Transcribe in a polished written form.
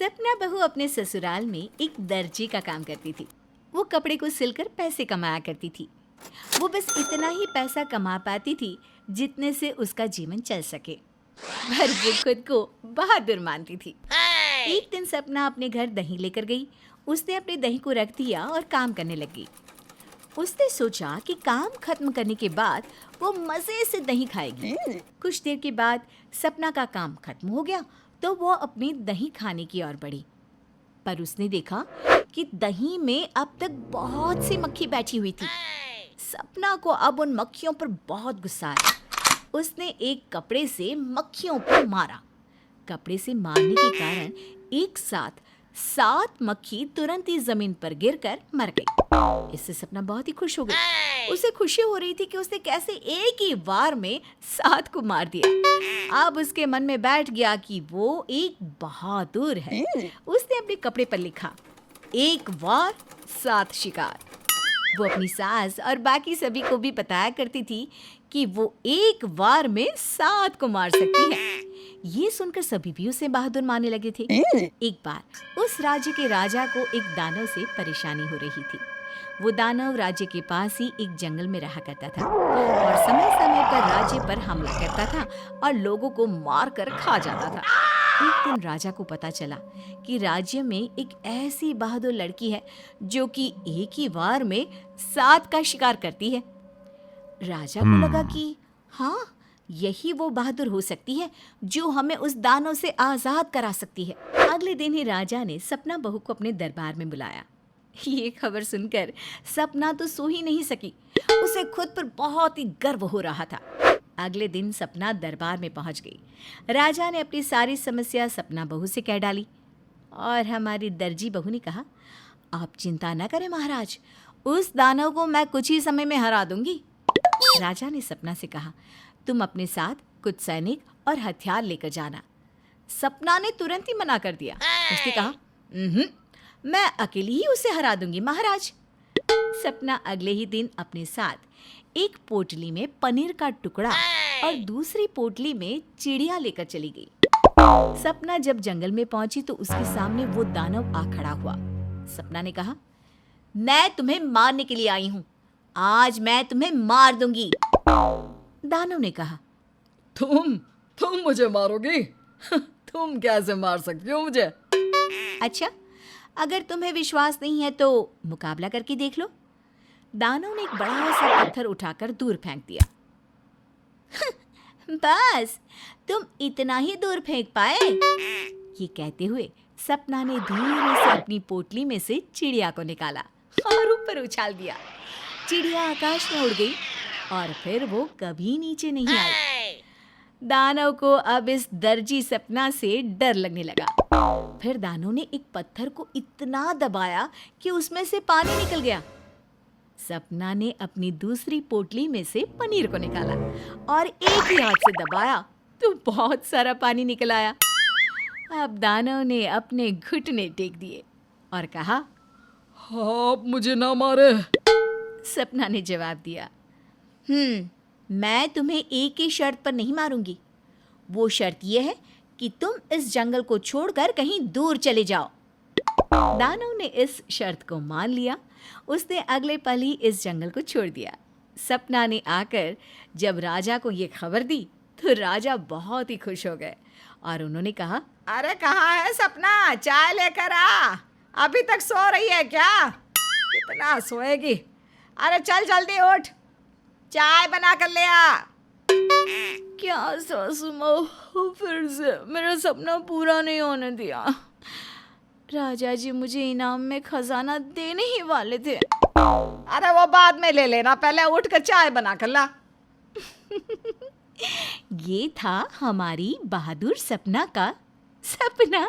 सपना बहू अपने ससुराल में एक दर्जी का काम करती थी। वो कपड़े को सिलकर पैसे कमाया करती थी। वो बस इतना ही पैसा कमा पाती थी जितने से उसका जीवन चल सके, पर वो खुद को बहादुर मानती थी। एक दिन सपना अपने घर दही लेकर गई। उसने अपने दही को रख दिया और काम करने लगी। उसने सोचा कि काम खत्म करने के बाद वो मजे से दही खाएगी। कुछ देर के बाद सपना का काम खत्म हो गया तो वो अपनी दही खाने की ओर बढ़ी, पर उसने देखा कि दही में अब तक बहुत सी मक्खी बैठी हुई थी। सपना को अब उन मक्खियों पर बहुत गुस्सा आया। उसने एक कपड़े से मक्खियों पर मारा। कपड़े से मारने के कारण एक साथ 7 मक्खी तुरंत ही जमीन पर गिरकर मर गई। इससे सपना बहुत ही खुश हो गई। उसे खुशी हो रही थी कि उसने कैसे एक ही वार में 7 को मार दिया। अब उसके मन में बैठ गया कि वो एक बहादुर है। उसने अपने कपड़े पर लिखा, 1 वार 7 शिकार। वो अपनी सास और बाकी सभी को भी बताया करती थी कि वो एक वार में 7 को मार सकती है। ये सुनकर सभी भी उसे बहादुर मानने लगे थे। एक बार उस राज्य के राजा को एक दानव से परेशानी हो रही थी। वो दानव राज्य के पास ही एक जंगल में रहा करता था और समय समय पर राज्य पर हमला करता था और लोगों को मार कर खा जाता था। एक दिन राजा को पता चला कि राज्य में एक ऐसी बहादुर लड़की है जो कि एक ही वार में 7 का शिकार करती है। राजा को लगा कि हाँ, यही वो बहादुर हो सकती है जो हमें उस दानव से आजाद करा सकती है। अगले दिन ही राजा ने सपना बहू को अपने दरबार में बुलाया। ये खबर सुनकर सपना तो सो ही नहीं सकी। उसे खुद पर बहुत ही गर्व हो रहा था। अगले दिन सपना दरबार में पहुंच गई। राजा ने अपनी सारी समस्या सपना बहू से कह डाली और हमारी दर्जी बहू ने कहा, आप चिंता न करें महाराज, उस दानव को मैं कुछ ही समय में हरा दूंगी। राजा ने सपना से कहा, तुम अपने साथ कुछ सैनिक और हथियार लेकर जाना। सपना ने तुरंत ही मना कर दिया। उसने कहा, मैं अकेली ही उसे हरा दूंगी महाराज। सपना अगले ही दिन अपने साथ एक पोटली में पनीर का टुकड़ा और दूसरी पोटली में चिड़िया लेकर चली गई। सपना जब जंगल में पहुंची तो उसके सामने वो दानव आ खड़ा हुआ। सपना ने कहा, मैं तुम्हें मारने के लिए आई हूं, आज मैं तुम्हें मार दूंगी। दानव ने कहा, तुम मुझे मारोगी? तुम कैसे मार सकती हो मुझे? अच्छा, अगर तुम्हें विश्वास नहीं है तो मुकाबला करके देख लो। दानव ने एक बड़ा सा पत्थर उठाकर दूर फेंक दिया। बस तुम इतना ही दूर फेंक पाए? ये कहते हुए सपना ने धीरे से अपनी पोटली में से चिड़िया को निकाला और ऊपर उछाल दिया। चिड़िया आकाश में उड़ गई और फिर वो कभी नीचे नहीं आई। दानव को अब इस दर्जी सपना से डर लगने लगा। फिर दानव ने एक पत्थर को इतना दबाया कि उसमें से पानी निकल गया। सपना ने अपनी दूसरी पोटली में से पनीर को निकाला और एक ही हाथ से दबाया तो बहुत सारा पानी निकल आया। अब दानव ने अपने घुटने टेक दिए और कहा, आप मुझे ना मारे। सपना ने जवाब दिया, मैं तुम्हें एक ही शर्त पर नहीं मारूंगी। वो शर्त यह है कि तुम इस जंगल को छोड़कर कहीं दूर चले जाओ। दानव ने इस शर्त को मान लिया। उसने अगले पल ही इस जंगल को छोड़ दिया। सपना ने आकर जब राजा को ये खबर दी तो राजा बहुत ही खुश हो गए और उन्होंने कहा, अरे कहाँ है सपना, चाय लेकर आ। अभी तक सो रही है क्या? कितना सोएगी? अरे चल जल्दी उठ, चाय बना कर ले आ। क्या सासू माँ, फिर से मेरा सपना पूरा नहीं होने दिया। राजा जी मुझे इनाम में खजाना देने ही वाले थे। अरे वो बाद में ले लेना, पहले उठ कर चाय बना कर ला। ये था हमारी बहादुर सपना का सपना।